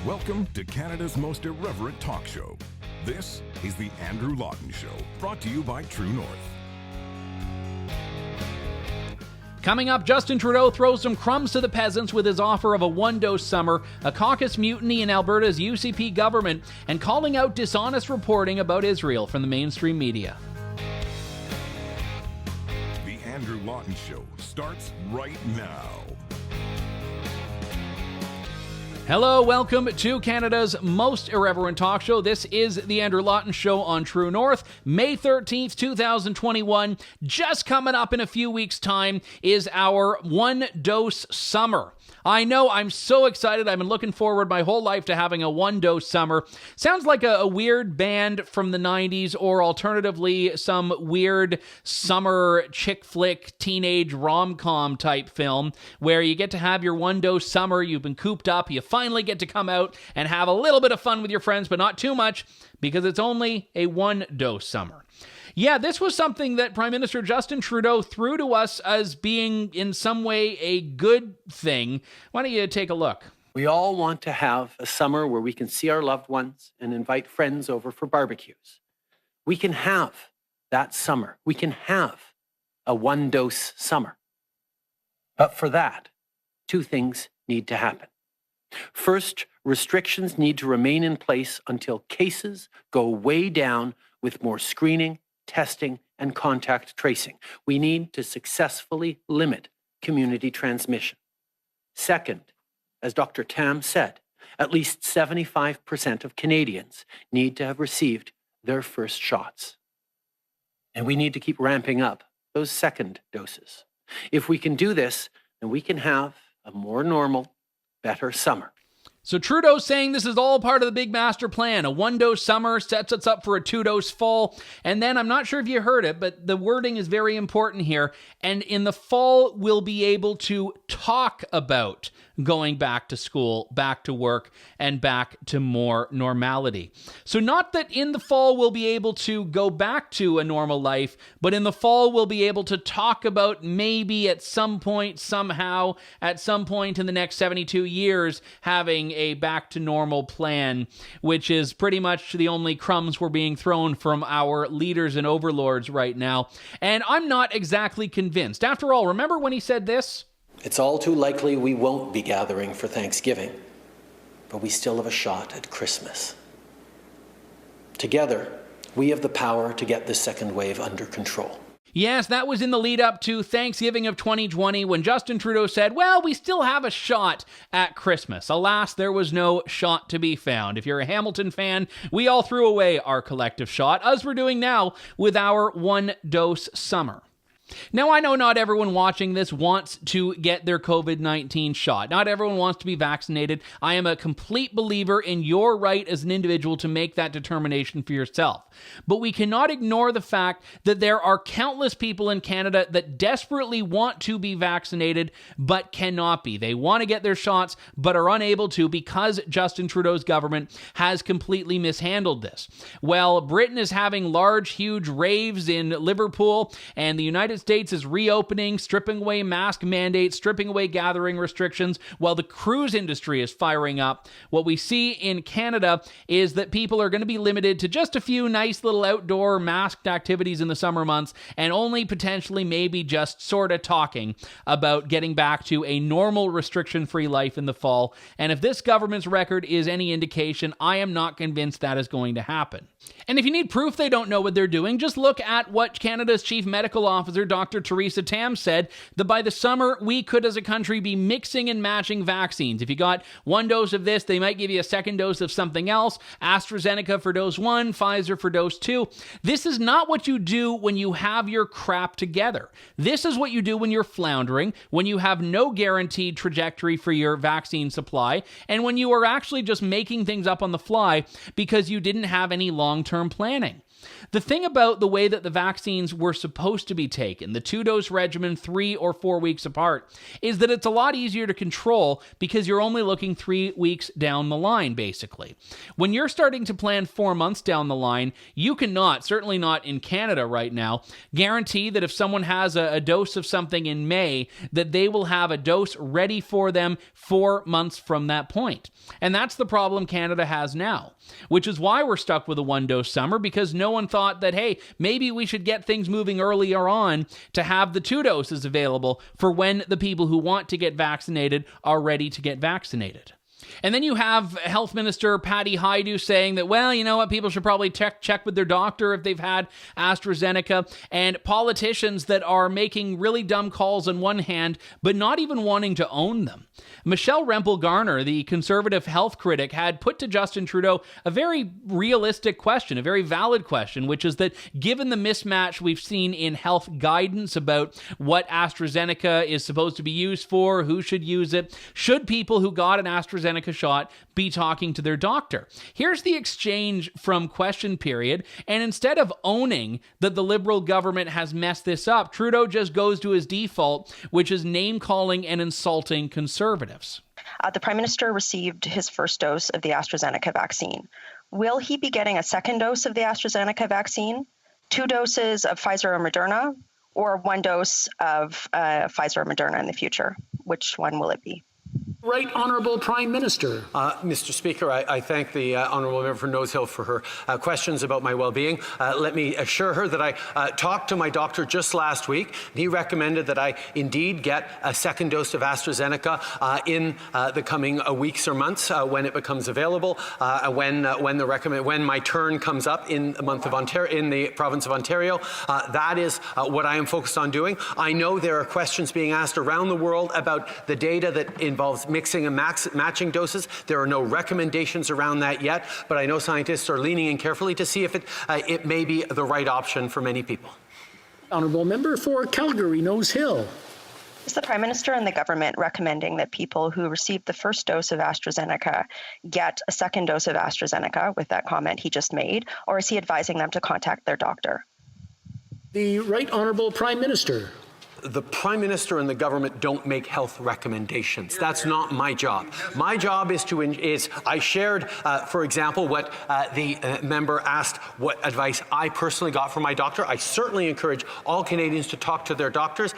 Welcome to Canada's most irreverent talk show. This is the Andrew Lawton Show, brought to you by True North. Coming up, Justin Trudeau throws some crumbs to the peasants with his offer of a one-dose summer, a caucus mutiny in Alberta's UCP government, and calling out dishonest reporting about Israel from the mainstream media. The Andrew Lawton Show starts right now. Hello, welcome to Canada's most irreverent talk show. This is the Andrew Lawton Show on True North. May 13th, 2021. Just coming up in a few weeks' time is our one-dose summer. I know, I'm so excited. I've been looking forward my whole life to having a one-dose summer. Sounds like a weird band from the 90s, or alternatively, some weird summer chick flick, teenage rom-com type film where you get to have your one-dose summer, you've been cooped up, you finally get to come out and have a little bit of fun with your friends, but not too much, because it's only a one-dose summer. Yeah, this was something that Prime Minister Justin Trudeau threw to us as being in some way a good thing. Why don't you take a look? We all want to have a summer where we can see our loved ones and invite friends over for barbecues. We can have that summer. We can have a one-dose summer. But for that, two things need to happen. First, restrictions need to remain in place until cases go way down with more screening, testing, and contact tracing. We need to successfully limit community transmission. Second, as Dr. Tam said, at least 75% of Canadians need to have received their first shots. And we need to keep ramping up those second doses. If we can do this, then we can have a more normal, better summer. So Trudeau's saying this is all part of the big master plan. A one-dose summer sets us up for a two-dose fall. And then, I'm not sure if you heard it, but the wording is very important here. And in the fall, we'll be able to talk about going back to school, back to work, and back to more normality. So not that in the fall we'll be able to go back to a normal life, but in the fall we'll be able to talk about maybe at some point, somehow, at some point in the next 72 years, having a back to normal plan, which is pretty much the only crumbs we're being thrown from our leaders and overlords right now. And I'm not exactly convinced. After all, remember when he said this? It's all too likely we won't be gathering for Thanksgiving, but we still have a shot at Christmas. Together, we have the power to get this second wave under control. Yes, that was in the lead up to Thanksgiving of 2020 when Justin Trudeau said, well, we still have a shot at Christmas. Alas, there was no shot to be found. If you're a Hamilton fan, we all threw away our collective shot, as we're doing now with our one-dose summer. Now, I know not everyone watching this wants to get their COVID-19 shot. Not everyone wants to be vaccinated. I am a complete believer in your right as an individual to make that determination for yourself. But we cannot ignore the fact that there are countless people in Canada that desperately want to be vaccinated but cannot be. They want to get their shots but are unable to because Justin Trudeau's government has completely mishandled this. Well, Britain is having large, huge raves in Liverpool, and the United States is reopening, stripping away mask mandates, stripping away gathering restrictions, while the cruise industry is firing up. What we see in Canada is that people are going to be limited to just a few nice little outdoor masked activities in the summer months, and only potentially maybe just sort of talking about getting back to a normal restriction-free life in the fall. And if this government's record is any indication, I am not convinced that is going to happen. And if you need proof they don't know what they're doing, just look at what Canada's Chief Medical Officer, Dr. Theresa Tam, said, that by the summer, we could as a country be mixing and matching vaccines. If you got one dose of this, they might give you a second dose of something else. AstraZeneca for dose 1, Pfizer for dose 2. This is not what you do when you have your crap together. This is what you do when you're floundering, when you have no guaranteed trajectory for your vaccine supply, and when you are actually just making things up on the fly because you didn't have any long-term planning. The thing about the way that the vaccines were supposed to be taken, the 2-dose regimen 3 or 4 weeks apart, is that it's a lot easier to control because you're only looking 3 weeks down the line, basically. When you're starting to plan 4 months down the line, you cannot, certainly not in Canada right now, guarantee that if someone has a dose of something in May, that they will have a dose ready for them 4 months from that point. And that's the problem Canada has now, which is why we're stuck with a 1-dose summer, because no one thought that, hey, maybe we should get things moving earlier on to have the 2 doses available for when the people who want to get vaccinated are ready to get vaccinated. And then you have Health Minister Patty Hajdu saying that, well, you know what, people should probably check with their doctor if they've had AstraZeneca, and politicians that are making really dumb calls on one hand, but not even wanting to own them. Michelle Rempel-Garner, the conservative health critic, had put to Justin Trudeau a very realistic question, a very valid question, which is that given the mismatch we've seen in health guidance about what AstraZeneca is supposed to be used for, who should use it, should people who got an AstraZeneca shot be talking to their doctor? Here's the exchange from question period, and instead of owning that the Liberal government has messed this up, Trudeau just goes to his default, which is name-calling and insulting conservatives. The Prime Minister received his first dose of the AstraZeneca vaccine. Will he be getting a second dose of the AstraZeneca vaccine, 2 doses of Pfizer or Moderna, or 1 dose of Pfizer or Moderna in the future? Which one will it be? Right Honourable Prime Minister. Mr. Speaker, I thank the Honourable Member for Nose Hill for her questions about my well-being. Let me assure her that I talked to my doctor just last week. He recommended that I indeed get a second dose of AstraZeneca in the coming weeks or months when it becomes available, when my turn comes up in the month of Ontario, in the province of Ontario. That is what I am focused on doing. I know there are questions being asked around the world about the data that involves mixing and matching doses. There are no recommendations around that yet, but I know scientists are leaning in carefully to see if it may be the right option for many people. Honourable Member for Calgary, Nose Hill. Is the Prime Minister and the government recommending that people who received the first dose of AstraZeneca get a second dose of AstraZeneca with that comment he just made, or is he advising them to contact their doctor? The Right Honourable Prime Minister. The Prime Minister and the government don't make health recommendations. That's not my job. My job is I shared, for example, what the member asked, what advice I personally got from my doctor. I certainly encourage all Canadians to talk to their doctors,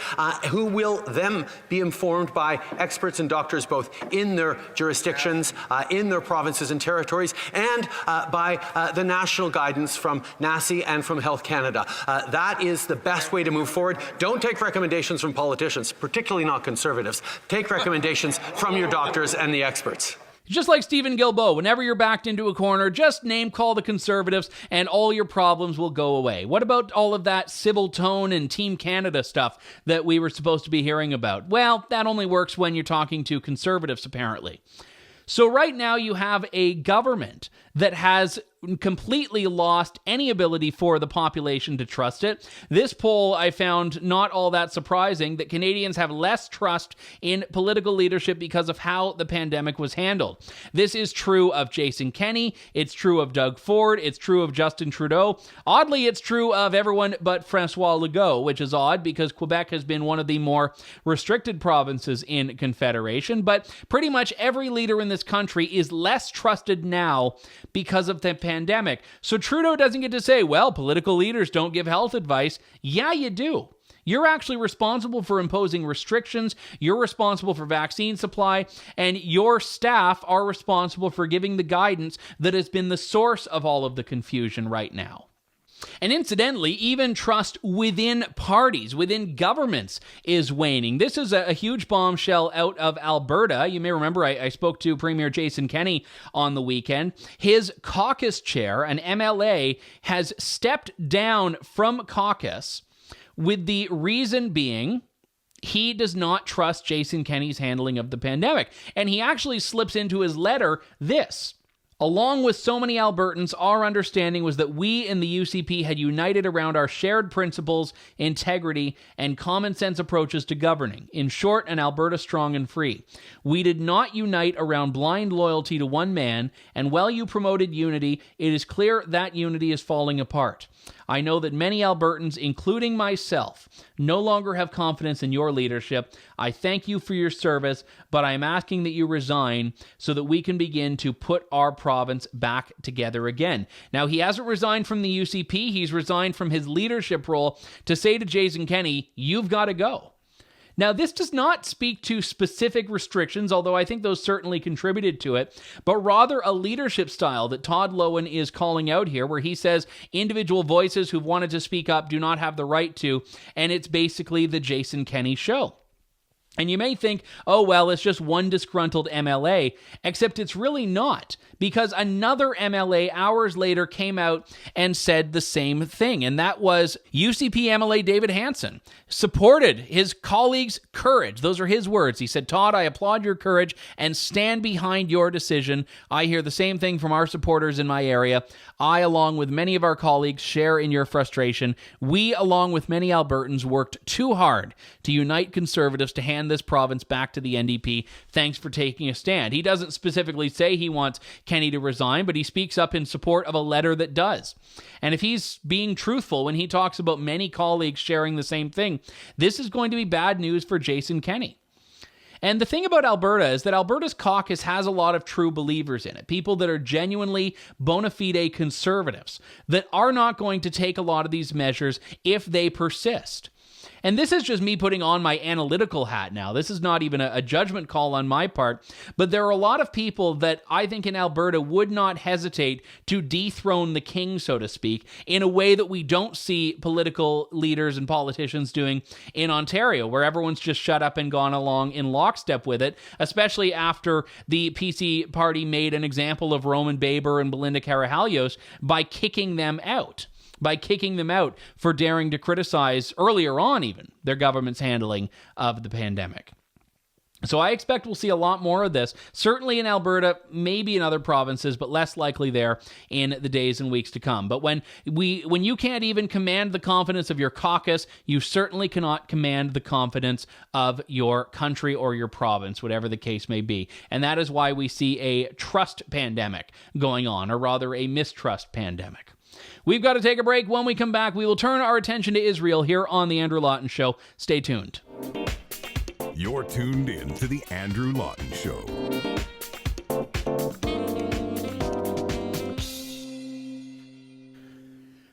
who will then be informed by experts and doctors both in their jurisdictions, in their provinces and territories, and by the national guidance from NACI and from Health Canada. That is the best way to move forward. Don't take recommendations from politicians, particularly not Conservatives. Take recommendations from your doctors and the experts. Just like Stephen Guilbeault, whenever you're backed into a corner, just name call the Conservatives and all your problems will go away. What about all of that civil tone and Team Canada stuff that we were supposed to be hearing about? Well, that only works when you're talking to Conservatives, apparently. So right now you have a government that has completely lost any ability for the population to trust it. This poll I found not all that surprising, that Canadians have less trust in political leadership because of how the pandemic was handled. This is true of Jason Kenney, it's true of Doug Ford, it's true of Justin Trudeau. Oddly, it's true of everyone but François Legault, which is odd because Quebec has been one of the more restricted provinces in Confederation, but pretty much every leader in this country is less trusted now because of the pandemic. So Trudeau doesn't get to say, well, political leaders don't give health advice. Yeah, you do. You're actually responsible for imposing restrictions, you're responsible for vaccine supply, and your staff are responsible for giving the guidance that has been the source of all of the confusion right now. And incidentally, even trust within parties, within governments, is waning. This is a huge bombshell out of Alberta. You may remember I spoke to Premier Jason Kenney on the weekend. His caucus chair, an MLA, has stepped down from caucus with the reason being he does not trust Jason Kenney's handling of the pandemic. And he actually slips into his letter this: Along with so many Albertans, our understanding was that we in the UCP had united around our shared principles, integrity, and common sense approaches to governing. In short, an Alberta strong and free. We did not unite around blind loyalty to one man, and while you promoted unity, it is clear that unity is falling apart. I know that many Albertans, including myself, no longer have confidence in your leadership. I thank you for your service, but I am asking that you resign so that we can begin to put our province back together again. Now, he hasn't resigned from the UCP. He's resigned from his leadership role to say to Jason Kenney, you've got to go. Now, this does not speak to specific restrictions, although I think those certainly contributed to it, but rather a leadership style that Todd Loewen is calling out here, where he says individual voices who've wanted to speak up do not have the right to, and it's basically the Jason Kenney show. And you may think, oh, well, it's just one disgruntled MLA, except it's really not, because another MLA hours later came out and said the same thing, and that was UCP MLA David Hanson supported his colleagues' courage. Those are his words. He said, Todd, I applaud your courage and stand behind your decision. I hear the same thing from our supporters in my area. I, along with many of our colleagues, share in your frustration. We, along with many Albertans, worked too hard to unite Conservatives to hand this province back to the NDP. Thanks for taking a stand. He doesn't specifically say he wants Kenney to resign, but he speaks up in support of a letter that does. And if he's being truthful when he talks about many colleagues sharing the same thing, this is going to be bad news for Jason Kenney. And the thing about Alberta is that Alberta's caucus has a lot of true believers in it, people that are genuinely bona fide conservatives that are not going to take a lot of these measures if they persist. And this is just me putting on my analytical hat now. This is not even a judgment call on my part, but there are a lot of people that I think in Alberta would not hesitate to dethrone the king, so to speak, in a way that we don't see political leaders and politicians doing in Ontario, where everyone's just shut up and gone along in lockstep with it, especially after the PC party made an example of Roman Baber and Belinda Carajalios by kicking them out. For daring to criticize, earlier on even, their government's handling of the pandemic. So I expect we'll see a lot more of this, certainly in Alberta, maybe in other provinces, but less likely there in the days and weeks to come. But when you can't even command the confidence of your caucus, you certainly cannot command the confidence of your country or your province, whatever the case may be. And that is why we see a trust pandemic going on, or rather a mistrust pandemic. We've got to take a break. When we come back, we will turn our attention to Israel here on The Andrew Lawton Show. Stay tuned. You're tuned in to The Andrew Lawton Show.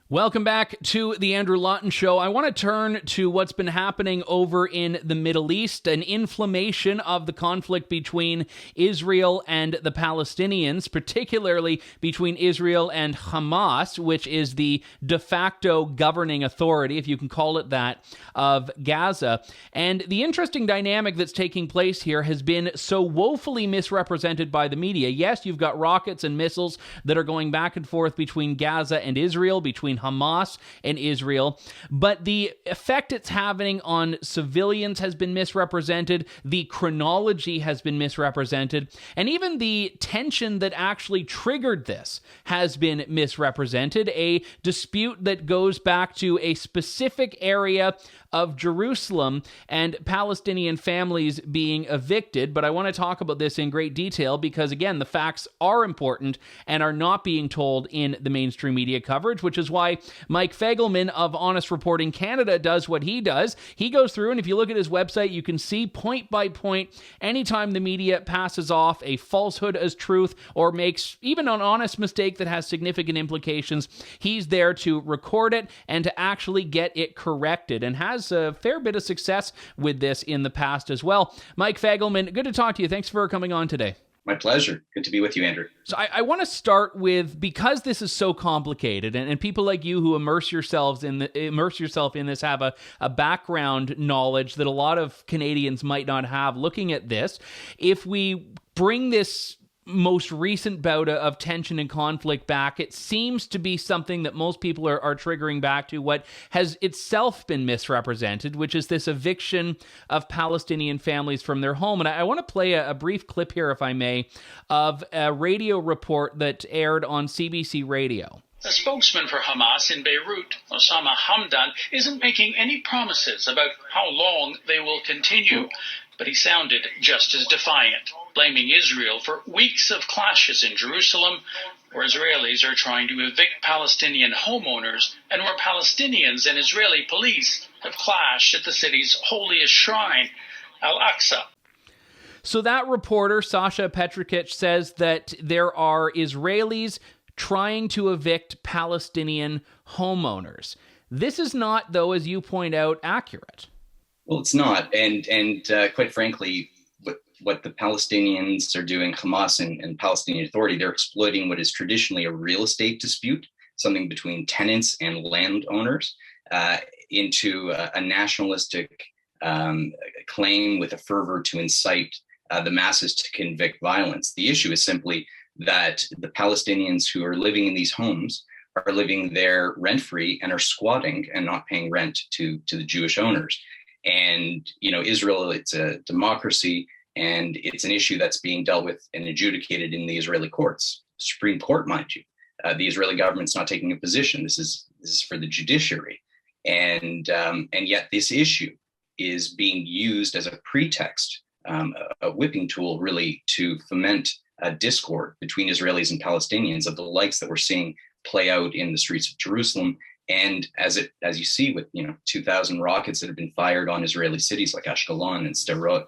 Welcome back to the Andrew Lawton Show. I want to turn to what's been happening over in the Middle East, an inflammation of the conflict between Israel and the Palestinians, particularly between Israel and Hamas, which is the de facto governing authority, if you can call it that, of Gaza. And the interesting dynamic that's taking place here has been so woefully misrepresented by the media. Yes, you've got rockets and missiles that are going back and forth between Gaza and Israel, between Hamas and Israel, but the effect it's having on civilians has been misrepresented, the chronology has been misrepresented, and even the tension that actually triggered this has been misrepresented, a dispute that goes back to a specific area of Jerusalem and Palestinian families being evicted. But I want to talk about this in great detail because, again, the facts are important and are not being told in the mainstream media coverage, which is why Mike Fegelman of HonestReporting Canada does what he does. He goes through, and if you look at his website, you can see point by point, anytime the media passes off a falsehood as truth or makes even an honest mistake that has significant implications, he's there to record it and to actually get it corrected, and has a fair bit of success with this in the past as well. Mike Fegelman, good to talk to you. Thanks for coming on today. My pleasure. Good to be with you, Andrew. So I want to start with, because this is so complicated, and people like you who immerse yourself in this have a background knowledge that a lot of Canadians might not have looking at this. If we bring this most recent bout of tension and conflict back, it seems to be something that most people are triggering back to what has itself been misrepresented, which is this eviction of Palestinian families from their home. And I want to play a brief clip here, if I may, of a radio report that aired on CBC Radio. A spokesman for Hamas in Beirut, Osama Hamdan, isn't making any promises about how long they will continue, but he sounded just as defiant, blaming Israel for weeks of clashes in Jerusalem, where Israelis are trying to evict Palestinian homeowners and where Palestinians and Israeli police have clashed at the city's holiest shrine, Al-Aqsa. So that reporter, Sasha Petrikich, says that there are Israelis trying to evict Palestinian homeowners. This is not, though, as you point out, accurate. Well, it's not. And quite frankly, what the Palestinians are doing, Hamas and Palestinian Authority, they're exploiting what is traditionally a real estate dispute, something between tenants and landowners, into a nationalistic claim with a fervor to incite the masses to convict violence. The issue is simply that the Palestinians who are living in these homes are living there rent-free and are squatting and not paying rent to the Jewish owners. And, Israel, it's a democracy, and it's an issue that's being dealt with and adjudicated in the Israeli courts, Supreme Court, mind you. The Israeli government's not taking a position. This is for the judiciary. And yet this issue is being used as a pretext, a whipping tool, really, to foment a discord between Israelis and Palestinians of the likes that we're seeing play out in the streets of Jerusalem. And as you see with 2,000 rockets that have been fired on Israeli cities like Ashkelon and Sderot.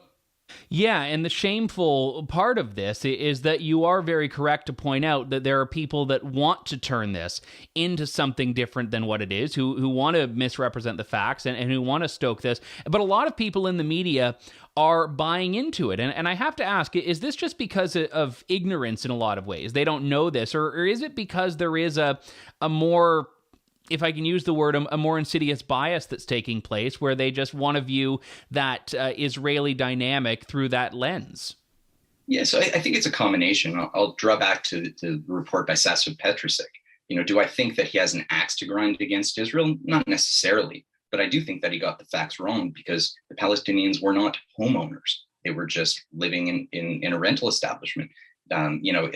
Yeah, and the shameful part of this is that you are very correct to point out that there are people that want to turn this into something different than what it is, who want to misrepresent the facts and who want to stoke this. But a lot of people in the media are buying into it. And I have to ask, is this just because of ignorance in a lot of ways? They don't know this, or is it because there is a more, if I can use the word, a more insidious bias that's taking place where they just want to view that Israeli dynamic through that lens? Yeah, so I think it's a combination. I'll draw back to the report by Sasha Petrusik. Do I think that he has an axe to grind against Israel? Not necessarily, but I do think that he got the facts wrong because the Palestinians were not homeowners. They were just living in a rental establishment. Andrew,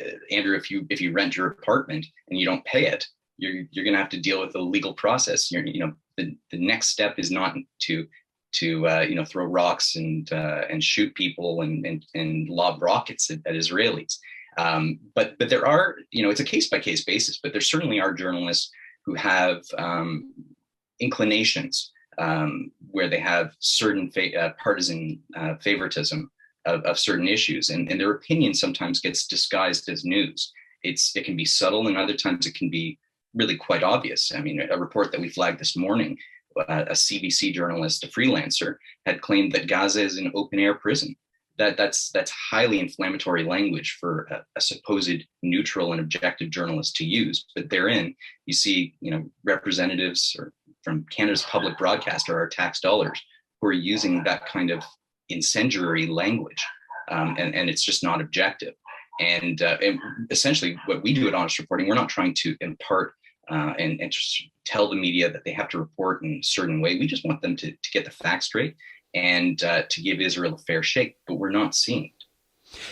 if you rent your apartment and you don't pay it, you're going to have to deal with the legal process. The next step is not to throw rocks and shoot people and lob rockets at Israelis. But there are, it's a case by case basis. But there certainly are journalists who have inclinations where they have certain partisan favoritism of certain issues, and their opinion sometimes gets disguised as news. It can be subtle, and other times it can be really quite obvious. I mean, a report that we flagged this morning, a CBC journalist, a freelancer, had claimed that Gaza is an open-air prison. That's highly inflammatory language for a supposed neutral and objective journalist to use. But therein, you see, representatives from Canada's public broadcaster, our tax dollars, who are using that kind of incendiary language, and it's just not objective. And essentially, what we do at Honest Reporting, we're not trying to impart and just tell the media that they have to report in a certain way. We just want them to get the facts straight and to give Israel a fair shake, but we're not seeing it.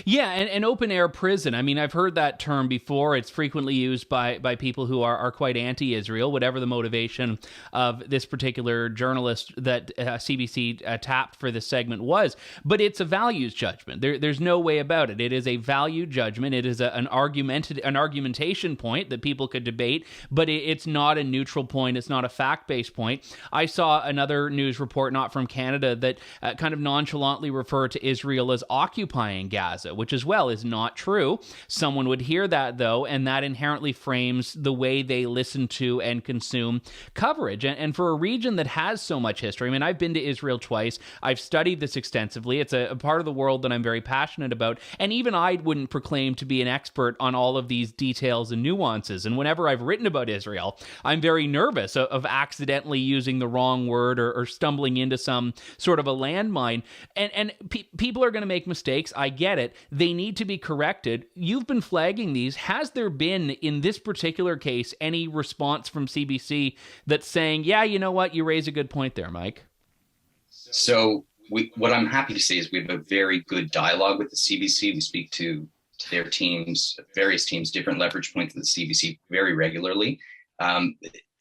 Yeah, and open-air prison. I mean, I've heard that term before. It's frequently used by people who are quite anti-Israel, whatever the motivation of this particular journalist that CBC tapped for this segment was. But it's a values judgment. There's no way about it. It is a value judgment. It is an argumentation point that people could debate, but it's not a neutral point. It's not a fact-based point. I saw another news report, not from Canada, that kind of nonchalantly referred to Israel as occupying Gaza, which as well is not true. Someone would hear that, though, and that inherently frames the way they listen to and consume coverage. And for a region that has so much history, I mean, I've been to Israel twice. I've studied this extensively. It's a part of the world that I'm very passionate about. And even I wouldn't proclaim to be an expert on all of these details and nuances. And whenever I've written about Israel, I'm very nervous of accidentally using the wrong word or stumbling into some sort of a landmine. And people are going to make mistakes. I get it. that they need to be corrected. You've been flagging these. Has there been, in this particular case, any response from CBC that's saying, yeah, you know what, you raise a good point there, Mike? So what I'm happy to say is we have a very good dialogue with the CBC. We speak to their teams, various teams, different leverage points of the CBC very regularly.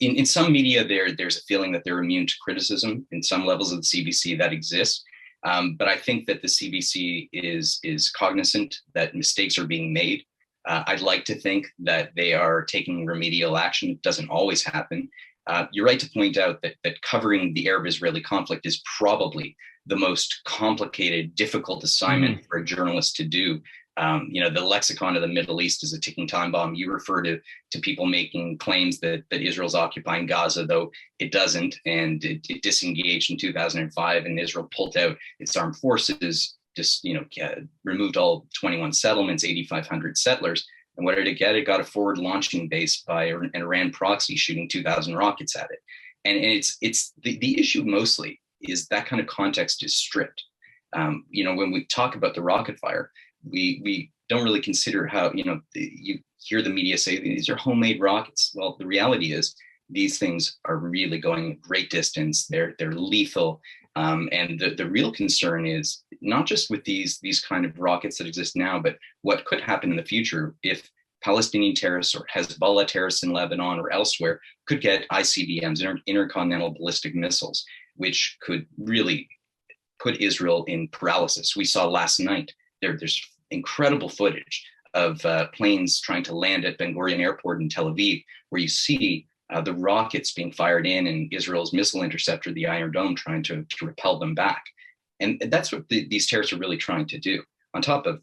In some media, there's a feeling that they're immune to criticism. In some levels of the CBC that exists. But I think that the CBC is cognizant that mistakes are being made. I'd like to think that they are taking remedial action. It doesn't always happen. You're right to point out that covering the Arab-Israeli conflict is probably the most complicated, difficult assignment for a journalist to do. The lexicon of the Middle East is a ticking time bomb. You refer to people making claims that Israel's occupying Gaza, though it doesn't, and it disengaged in 2005, and Israel pulled out its armed forces, just removed all 21 settlements, 8,500 settlers. And what did it get? It got a forward launching base by an Iran proxy shooting 2,000 rockets at it. And it's the issue mostly is that kind of context is stripped. When we talk about the rocket fire, we don't really consider how, you hear the media say these are homemade rockets. Well, the reality is these things are really going a great distance. They're lethal. And the real concern is not just with these kind of rockets that exist now, but what could happen in the future if Palestinian terrorists or Hezbollah terrorists in Lebanon or elsewhere could get ICBMs, intercontinental ballistic missiles, which could really put Israel in paralysis. We saw last night, there's incredible footage of planes trying to land at Ben Gurion Airport in Tel Aviv, where you see the rockets being fired in and Israel's missile interceptor, the Iron Dome, trying to repel them back. And that's what these terrorists are really trying to do. On top of,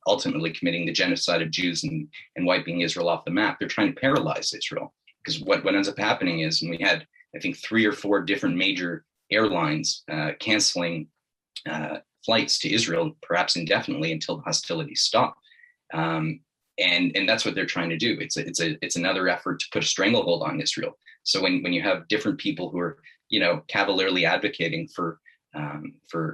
ultimately committing the genocide of Jews and wiping Israel off the map, they're trying to paralyze Israel. Because what ends up happening is, and we had, I think, 3 or 4 different major airlines canceling flights to Israel, perhaps indefinitely until the hostilities stop. And that's what they're trying to do. It's another effort to put a stranglehold on Israel. So when you have different people who are, cavalierly advocating for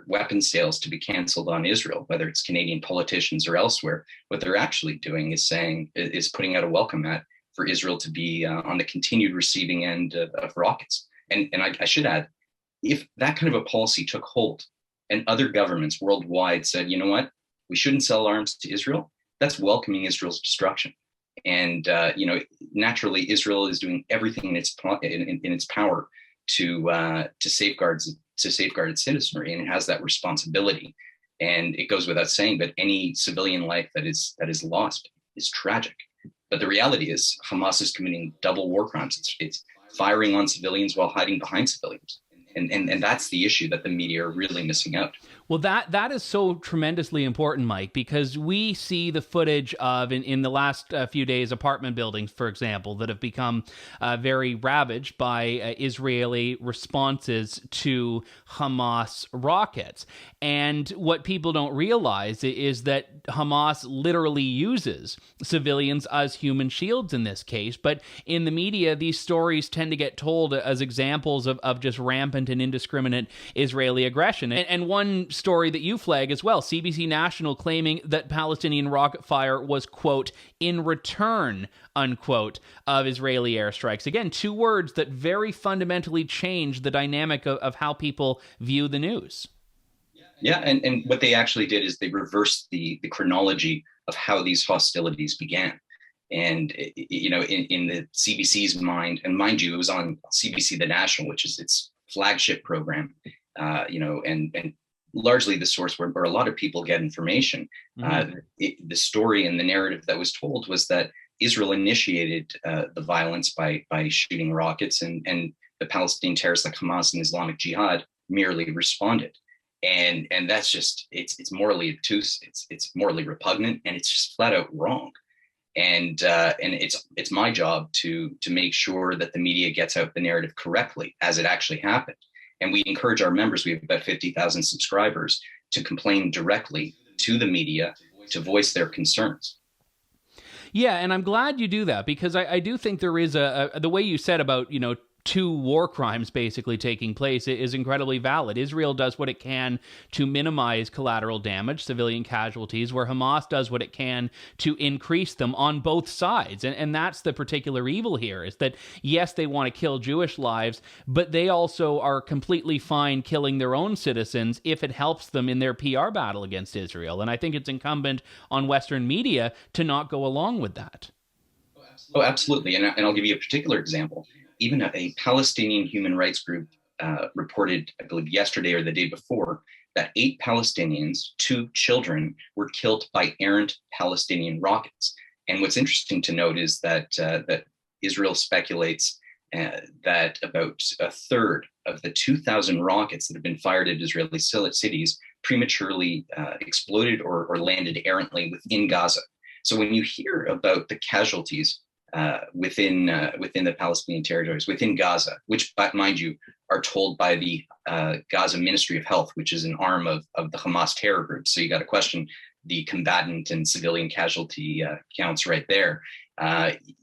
weapons sales to be canceled on Israel, whether it's Canadian politicians or elsewhere, what they're actually doing is putting out a welcome mat for Israel to be on the continued receiving end of rockets. And I should add, if that kind of a policy took hold and other governments worldwide said, you know what, we shouldn't sell arms to Israel, that's welcoming Israel's destruction. And, naturally, Israel is doing everything in its power to safeguard its citizenry, and it has that responsibility. And it goes without saying that any civilian life that is lost is tragic. But the reality is Hamas is committing double war crimes. It's firing on civilians while hiding behind civilians. And that's the issue that the media are really missing out. Well, that is so tremendously important, Mike, because we see the footage of, in the last few days, apartment buildings, for example, that have become very ravaged by Israeli responses to Hamas rockets. And what people don't realize is that Hamas literally uses civilians as human shields in this case. But in the media, these stories tend to get told as examples of just rampant and indiscriminate Israeli aggression. And one story that you flag as well, CBC National claiming that Palestinian rocket fire was, quote, in return, unquote, of Israeli airstrikes. Again, 2 words that very fundamentally change the dynamic of how people view the news. Yeah, and what they actually did is they reversed the chronology of how these hostilities began. And, in the CBC's mind, and mind you, it was on CBC The National, which is its flagship program, and largely the source where a lot of people get information. The story and the narrative that was told was that Israel initiated the violence by shooting rockets, and the Palestinian terrorists like Hamas and Islamic Jihad merely responded. And that's just, it's morally obtuse, it's morally repugnant, and it's just flat out wrong. And it's my job to make sure that the media gets out the narrative correctly as it actually happened. And we encourage our members, we have about 50,000 subscribers, to complain directly to the media to voice their concerns. Yeah, and I'm glad you do that, because I do think there is the way you said about, two war crimes basically taking place is incredibly valid. Israel does what it can to minimize collateral damage, civilian casualties, where Hamas does what it can to increase them on both sides. And that's the particular evil here, is that, yes, they want to kill Jewish lives, but they also are completely fine killing their own citizens if it helps them in their PR battle against Israel. And I think it's incumbent on Western media to not go along with that. Oh, absolutely. And I'll give you a particular example. Even a Palestinian human rights group reported, I believe yesterday or the day before, that 8 Palestinians, 2 children, were killed by errant Palestinian rockets. And what's interesting to note is that that Israel speculates that about a third of the 2,000 rockets that have been fired at Israeli cities prematurely exploded or landed errantly within Gaza. So when you hear about the casualties within the Palestinian territories, within Gaza, which, mind you, are told by the Gaza Ministry of Health, which is an arm of the Hamas terror group. So you got to question the combatant and civilian casualty counts right there.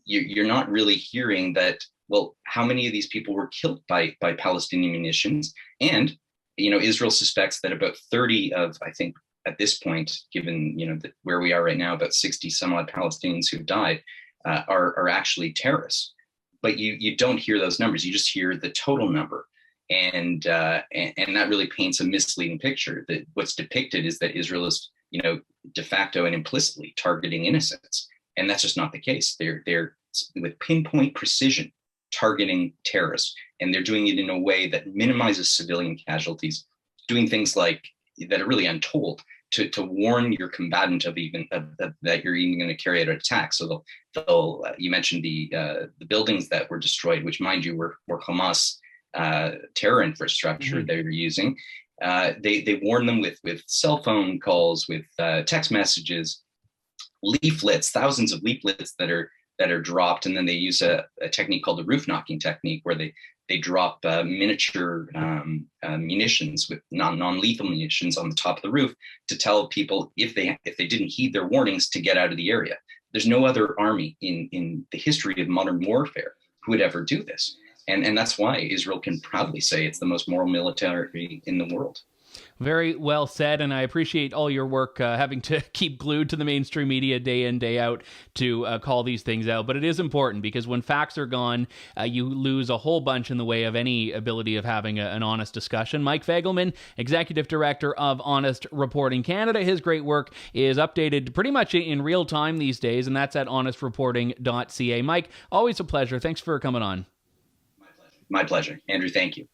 You're not really hearing that, well, how many of these people were killed by Palestinian munitions? And, Israel suspects that about 30 of, I think, at this point, given, where we are right now, about 60 some odd Palestinians who've died are actually terrorists. But you don't hear those numbers. You just hear the total number. And that really paints a misleading picture. That what's depicted is that Israel is, de facto and implicitly targeting innocents. And that's just not the case. They're with pinpoint precision targeting terrorists. And they're doing it in a way that minimizes civilian casualties, doing things like that are really untold to warn your combatant that you're even going to carry out an attack. So they'll you mentioned the buildings that were destroyed, which, mind you, were Hamas terror infrastructure they were using. They warn them with cell phone calls, with text messages, leaflets, thousands of leaflets that are dropped, and then they use a technique called the roof knocking technique, where they drop miniature munitions with non-lethal munitions on the top of the roof to tell people if they didn't heed their warnings to get out of the area. There's no other army in the history of modern warfare who would ever do this. And that's why Israel can proudly say it's the most moral military in the world. Very well said, and I appreciate all your work having to keep glued to the mainstream media day in, day out to call these things out. But it is important, because when facts are gone, you lose a whole bunch in the way of any ability of having an honest discussion. Mike Fegelman, Executive Director of Honest Reporting Canada. His great work is updated pretty much in real time these days, and that's at honestreporting.ca. Mike, always a pleasure. Thanks for coming on. My pleasure. Andrew, thank you.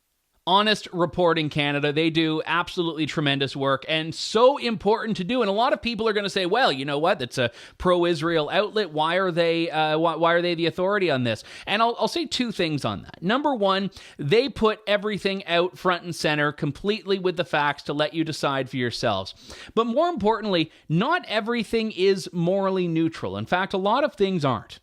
Honest Reporting Canada, they do absolutely tremendous work, and so important to do. And a lot of people are going to say, well, you know what? That's a pro-Israel outlet. Why are they the authority on this? And I'll say 2 things on that. Number one, they put everything out front and center, completely with the facts to let you decide for yourselves. But more importantly, not everything is morally neutral. In fact, a lot of things aren't.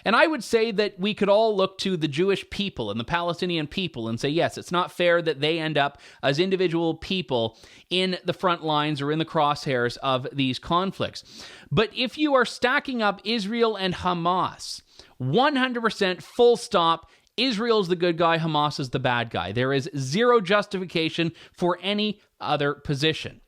And I would say that we could all look to the Jewish people and the Palestinian people and say, yes, it's not fair that they end up as individual people in the front lines or in the crosshairs of these conflicts. But if you are stacking up Israel and Hamas, 100% full stop, Israel's the good guy, Hamas is the bad guy. There is zero justification for any other position.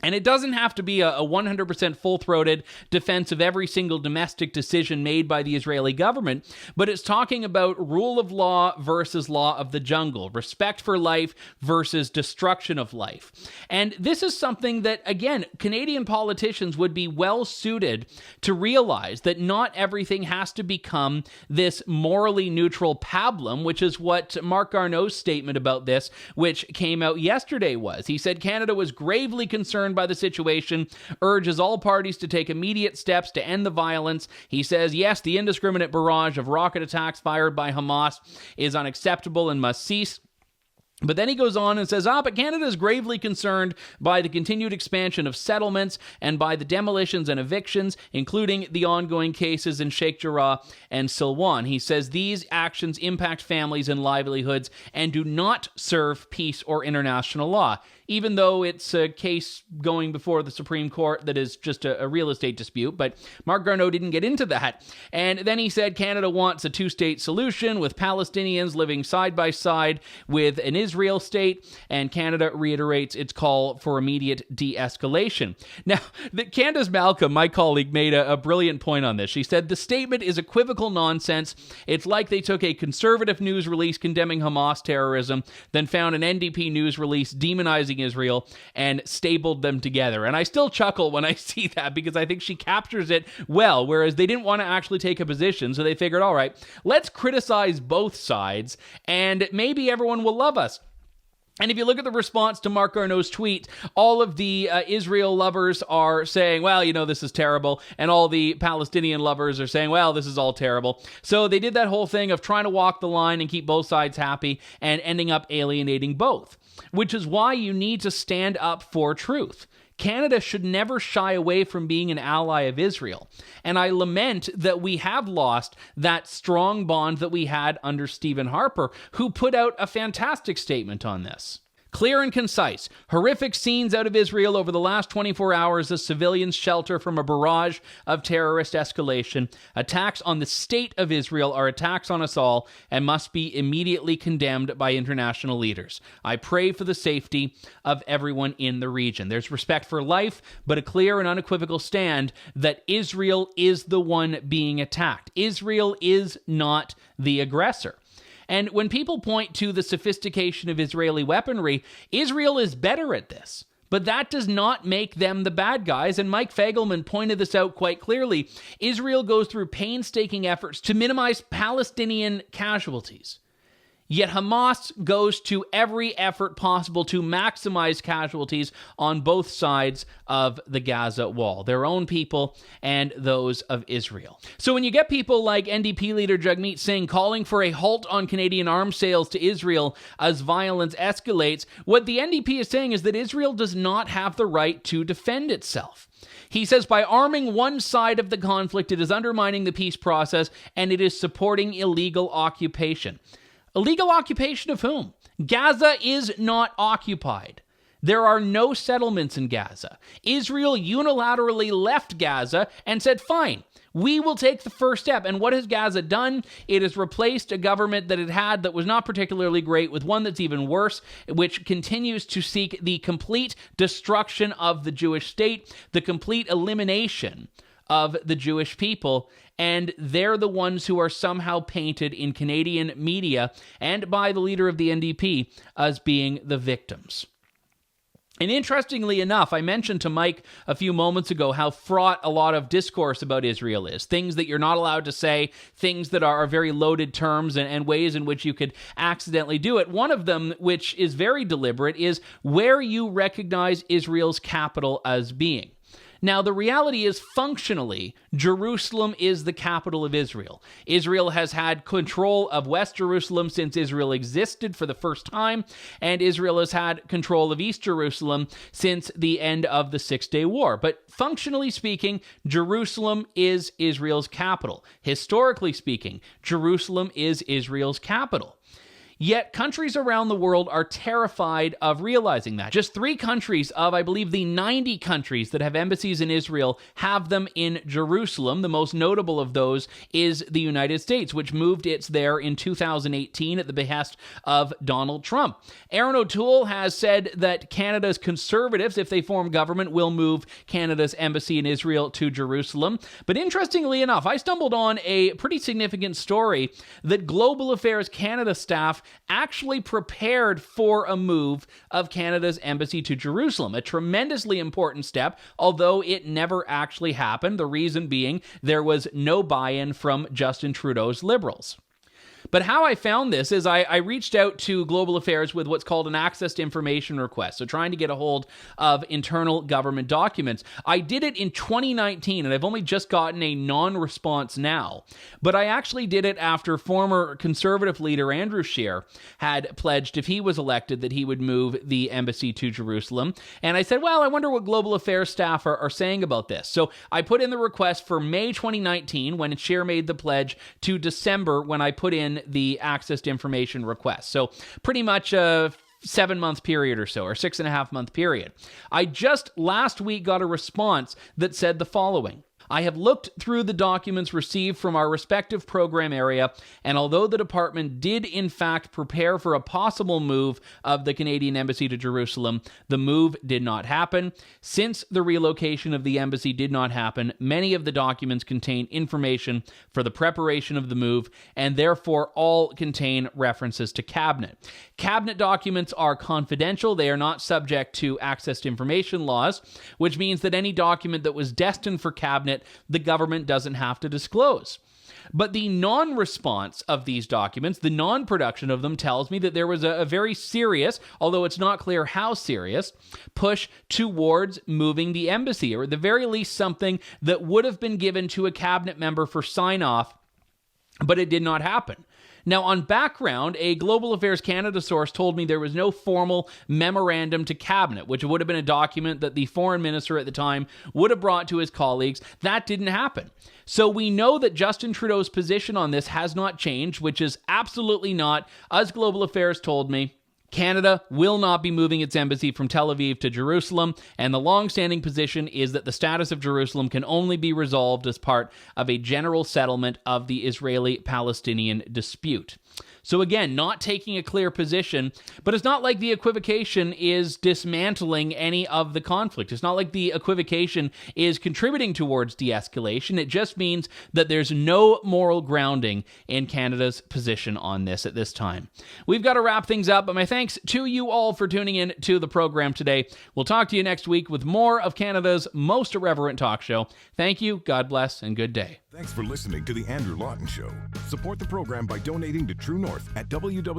And it doesn't have to be a 100% full-throated defense of every single domestic decision made by the Israeli government, but it's talking about rule of law versus law of the jungle, respect for life versus destruction of life. And this is something that, again, Canadian politicians would be well-suited to realize, that not everything has to become this morally neutral pablum, which is what Marc Garneau's statement about this, which came out yesterday, was. He said Canada was gravely concerned by the situation, urges all parties to take immediate steps to end the violence. He says, yes, the indiscriminate barrage of rocket attacks fired by Hamas is unacceptable and must cease. But then he goes on and says, but Canada is gravely concerned by the continued expansion of settlements and by the demolitions and evictions, including the ongoing cases in Sheikh Jarrah and Silwan. He says these actions impact families and livelihoods and do not serve peace or international law. even though it's a case going before the Supreme Court that is just a real estate dispute. But Marc Garneau didn't get into that. And then he said Canada wants a two-state solution with Palestinians living side by side with an Israel state, and Canada reiterates its call for immediate de-escalation. Now, Candace Malcolm, my colleague, made a brilliant point on this. She said, the statement is equivocal nonsense. It's like they took a conservative news release condemning Hamas terrorism, then found an NDP news release demonizing Israel, and stapled them together. And I still chuckle when I see that, because I think she captures it well, whereas they didn't want to actually take a position, so they figured, all right, let's criticize both sides, and maybe everyone will love us. And if you look at the response to Marc Garneau's tweet, all of the Israel lovers are saying, well, this is terrible. And all the Palestinian lovers are saying, well, this is all terrible. So they did that whole thing of trying to walk the line and keep both sides happy and ending up alienating both, which is why you need to stand up for truth. Canada should never shy away from being an ally of Israel. And I lament that we have lost that strong bond that we had under Stephen Harper, who put out a fantastic statement on this. Clear and concise. Horrific scenes out of Israel over the last 24 hours as civilians shelter from a barrage of terrorist escalation. Attacks on the state of Israel are attacks on us all and must be immediately condemned by international leaders. I pray for the safety of everyone in the region. There's respect for life, but a clear and unequivocal stand that Israel is the one being attacked. Israel is not the aggressor. And when people point to the sophistication of Israeli weaponry, Israel is better at this. But that does not make them the bad guys, and Mike Fegelman pointed this out quite clearly. Israel goes through painstaking efforts to minimize Palestinian casualties. Yet Hamas goes to every effort possible to maximize casualties on both sides of the Gaza wall, their own people and those of Israel. So when you get people like NDP leader Jagmeet Singh calling for a halt on Canadian arms sales to Israel as violence escalates, what the NDP is saying is that Israel does not have the right to defend itself. He says by arming one side of the conflict, it is undermining the peace process and it is supporting illegal occupation. Illegal occupation of whom? Gaza is not occupied. There are no settlements in Gaza. Israel unilaterally left Gaza and said, fine, we will take the first step. And what has Gaza done? It has replaced a government that it had that was not particularly great with one that's even worse, which continues to seek the complete destruction of the Jewish state, the complete elimination of the Jewish people, and they're the ones who are somehow painted in Canadian media and by the leader of the NDP as being the victims. And interestingly enough, I mentioned to Mike a few moments ago how fraught a lot of discourse about Israel is. Things that you're not allowed to say, things that are very loaded terms and ways in which you could accidentally do it. One of them, which is very deliberate, is where you recognize Israel's capital as being. Now, the reality is, functionally, Jerusalem is the capital of Israel. Israel has had control of West Jerusalem since Israel existed for the first time, and Israel has had control of East Jerusalem since the end of the Six-Day War. But functionally speaking, Jerusalem is Israel's capital. Historically speaking, Jerusalem is Israel's capital. Yet countries around the world are terrified of realizing that. Just 3 countries of, I believe, the 90 countries that have embassies in Israel have them in Jerusalem. The most notable of those is the United States, which moved its there in 2018 at the behest of Donald Trump. Aaron O'Toole has said that Canada's Conservatives, if they form government, will move Canada's embassy in Israel to Jerusalem. But interestingly enough, I stumbled on a pretty significant story that Global Affairs Canada staff actually prepared for a move of Canada's embassy to Jerusalem, a tremendously important step, although it never actually happened, the reason being there was no buy-in from Justin Trudeau's Liberals. But how I found this is I reached out to Global Affairs with what's called an access to information request, so trying to get a hold of internal government documents. I did it in 2019, and I've only just gotten a non-response now. But I actually did it after former Conservative leader Andrew Scheer had pledged, if he was elected, that he would move the embassy to Jerusalem. And I said, well, I wonder what Global Affairs staff are saying about this. So I put in the request for May 2019, when Scheer made the pledge, to December, when I put in the access to information request. So pretty much 7-month period or so, or 6.5-month period. I just last week got a response that said the following: I have looked through the documents received from our respective program area, and although the department did in fact prepare for a possible move of the Canadian Embassy to Jerusalem, the move did not happen. Since the relocation of the embassy did not happen, many of the documents contain information for the preparation of the move, and therefore all contain references to cabinet. Cabinet documents are confidential. They are not subject to access to information laws, which means that any document that was destined for cabinet, the government doesn't have to disclose. But the non-response of these documents, the non-production of them, tells me that there was a very serious, although it's not clear how serious, push towards moving the embassy, or at the very least something that would have been given to a cabinet member for sign-off, but it did not happen. Now, on background, a Global Affairs Canada source told me there was no formal memorandum to cabinet, which would have been a document that the foreign minister at the time would have brought to his colleagues. That didn't happen. So we know that Justin Trudeau's position on this has not changed, which is absolutely not, as Global Affairs told me, Canada will not be moving its embassy from Tel Aviv to Jerusalem, and the long-standing position is that the status of Jerusalem can only be resolved as part of a general settlement of the Israeli-Palestinian dispute. So again, not taking a clear position, but it's not like the equivocation is dismantling any of the conflict. It's not like the equivocation is contributing towards de-escalation. It just means that there's no moral grounding in Canada's position on this at this time. We've got to wrap things up, but my thanks to you all for tuning in to the program today. We'll talk to you next week with more of Canada's most irreverent talk show. Thank you, God bless, and good day. Thanks for listening to The Andrew Lawton Show. Support the program by donating to True North at www.tnc.news.